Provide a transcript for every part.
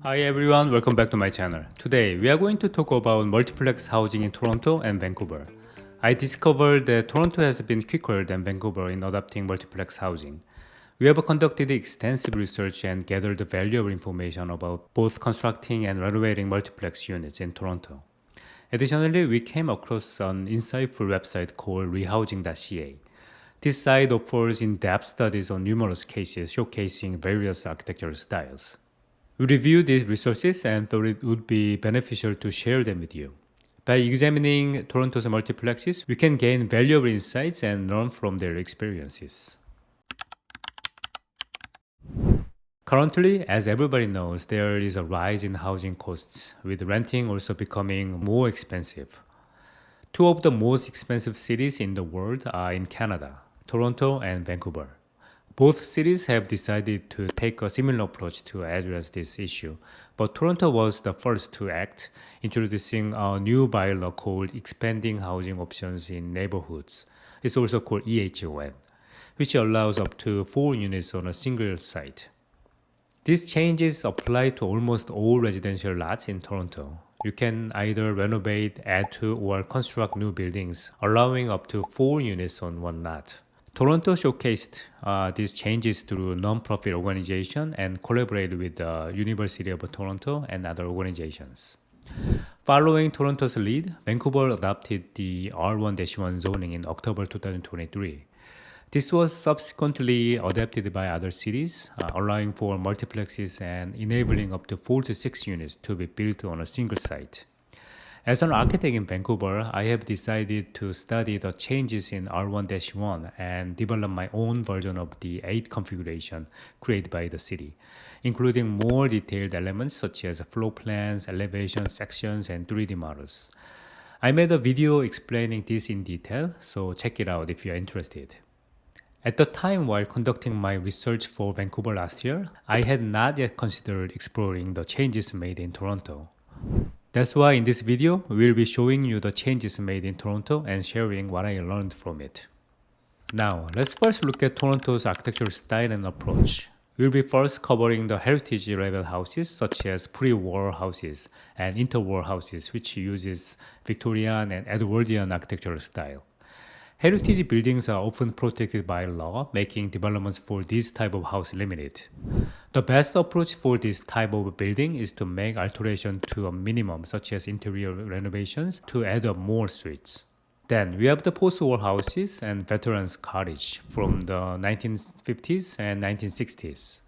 Hi everyone, welcome back to my channel. Today we are going to talk about multiplex housing in Toronto and Vancouver. I discovered that Toronto has been quicker than Vancouver in adopting multiplex housing. We have conducted extensive research and gathered valuable information about both constructing and renovating multiplex units in Toronto. Additionally, we came across an insightful website called rehousing.ca. This site offers in-depth studies on numerous cases showcasing various architectural styles. We reviewed these resources and thought it would be beneficial to share them with you. By examining Toronto's multiplexes, we can gain valuable insights and learn from their experiences. Currently, as everybody knows, there is a rise in housing costs, with renting also becoming more expensive. Two of the most expensive cities in the world are in Canada, Toronto and Vancouver. Both cities have decided to take a similar approach to address this issue, but Toronto was the first to act, introducing a new bylaw called Expanding Housing Options in Neighborhoods. It's also called EHON, which allows up to 4 units on a single site. These changes apply to almost all residential lots in Toronto. You can either renovate, add to, or construct new buildings, allowing up to 4 units on one lot. Toronto showcased these changes through non-profit organization and collaborated with the University of Toronto and other organizations. Following Toronto's lead, Vancouver adopted the R1-1 zoning in October 2023. This was subsequently adopted by other cities, allowing for multiplexes and enabling up to 4 to 6 units to be built on a single site. As an architect in Vancouver, I have decided to study the changes in R1-1 and develop my own version of the 8 configuration created by the city, including more detailed elements such as floor plans, elevation sections, and 3D models. I made a video explaining this in detail, so check it out if you are interested. At the time while conducting my research for Vancouver last year, I had not yet considered exploring the changes made in Toronto. That's why in this video, we'll be showing you the changes made in Toronto and sharing what I learned from it. Now, let's first look at Toronto's architectural style and approach. We'll be first covering the heritage level houses such as pre-war houses and interwar houses, which uses Victorian and Edwardian architectural style. Heritage buildings are often protected by law, making developments for this type of house limited. The best approach for this type of building is to make alteration to a minimum, such as interior renovations, to add up more suites. Then we have the post-war houses and veterans' cottage from the 1950s and 1960s.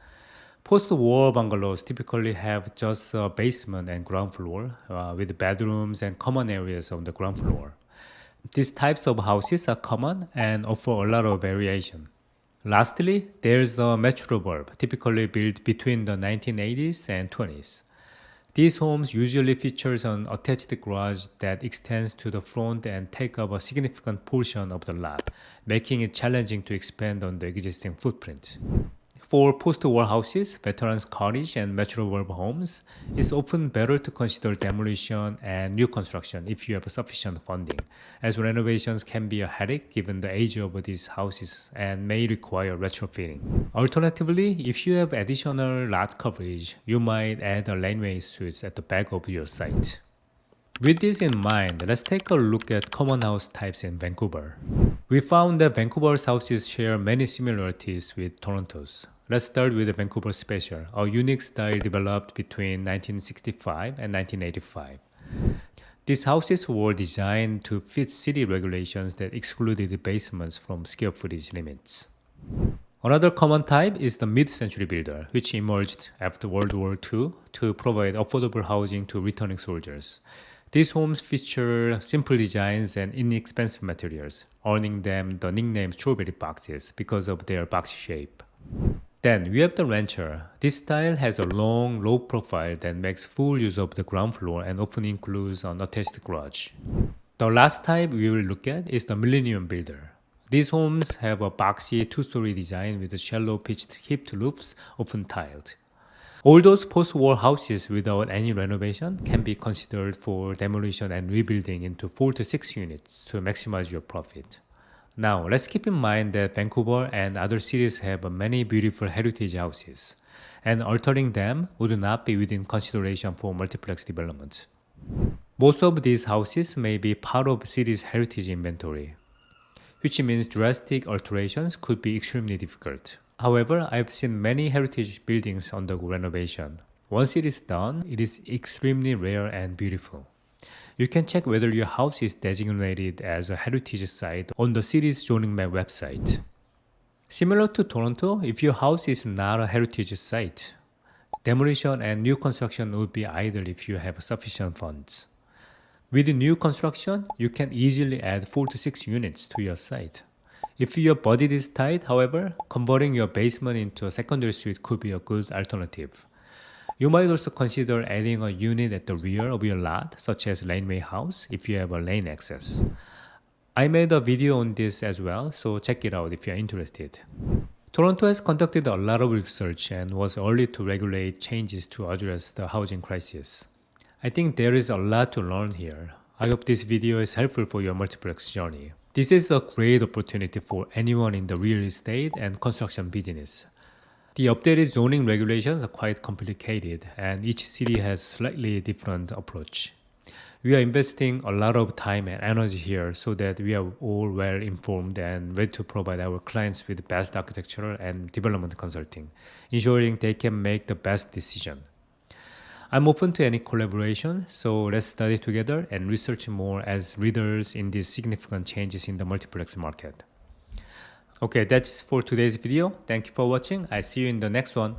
Post-war bungalows typically have just a basement and ground floor, with bedrooms and common areas on the ground floor. These types of houses are common and offer a lot of variation. Lastly, there's a metro bulb, typically built between the 1980s and 20s. These homes usually feature an attached garage that extends to the front and take up a significant portion of the lot, making it challenging to expand on the existing footprint. For post-war houses, veterans' cottage, and metro bulb homes, it's often better to consider demolition and new construction if you have sufficient funding, as renovations can be a headache given the age of these houses and may require retrofitting. Alternatively, if you have additional lot coverage, you might add a laneway suites at the back of your site. With this in mind, let's take a look at common house types in Vancouver. We found that Vancouver's houses share many similarities with Toronto's. Let's start with the Vancouver Special, a unique style developed between 1965 and 1985. These houses were designed to fit city regulations that excluded basements from square footage limits. Another common type is the mid-century builder, which emerged after World War II to provide affordable housing to returning soldiers. These homes feature simple designs and inexpensive materials, earning them the nickname strawberry boxes because of their box shape. Then we have the rancher. This style has a long, low profile that makes full use of the ground floor and often includes an attached garage. The last type we will look at is the millennium builder. These homes have a boxy two-story design with shallow pitched hipped roofs, often tiled. All those post-war houses without any renovation can be considered for demolition and rebuilding into 4 to 6 units to maximize your profit. Now, let's keep in mind that Vancouver and other cities have many beautiful heritage houses. and altering them would not be within consideration for multiplex development. Most of these houses may be part of city's heritage inventory, which means drastic alterations could be extremely difficult. However, I've seen many heritage buildings undergo renovation. Once it is done, it is extremely rare and beautiful. You can check whether your house is designated as a heritage site on the city's zoning map website. Similar to Toronto, if your house is not a heritage site, demolition and new construction would be ideal if you have sufficient funds. With new construction, you can easily add 4 to 6 units to your site. If your budget is tight, however, converting your basement into a secondary suite could be a good alternative. You might also consider adding a unit at the rear of your lot, such as laneway house, if you have a lane access. I made a video on this as well, so check it out if you are interested. Toronto has conducted a lot of research and was early to regulate changes to address the housing crisis. I think there is a lot to learn here. I hope this video is helpful for your multiplex journey. This is a great opportunity for anyone in the real estate and construction business. The updated zoning regulations are quite complicated and each city has slightly different approach. We are investing a lot of time and energy here so that we are all well informed and ready to provide our clients with best architectural and development consulting, ensuring they can make the best decision. I'm open to any collaboration, so let's study together and research more as readers in these significant changes in the multiplex market. Okay, that's for today's video. Thank you for watching. I'll see you in the next one.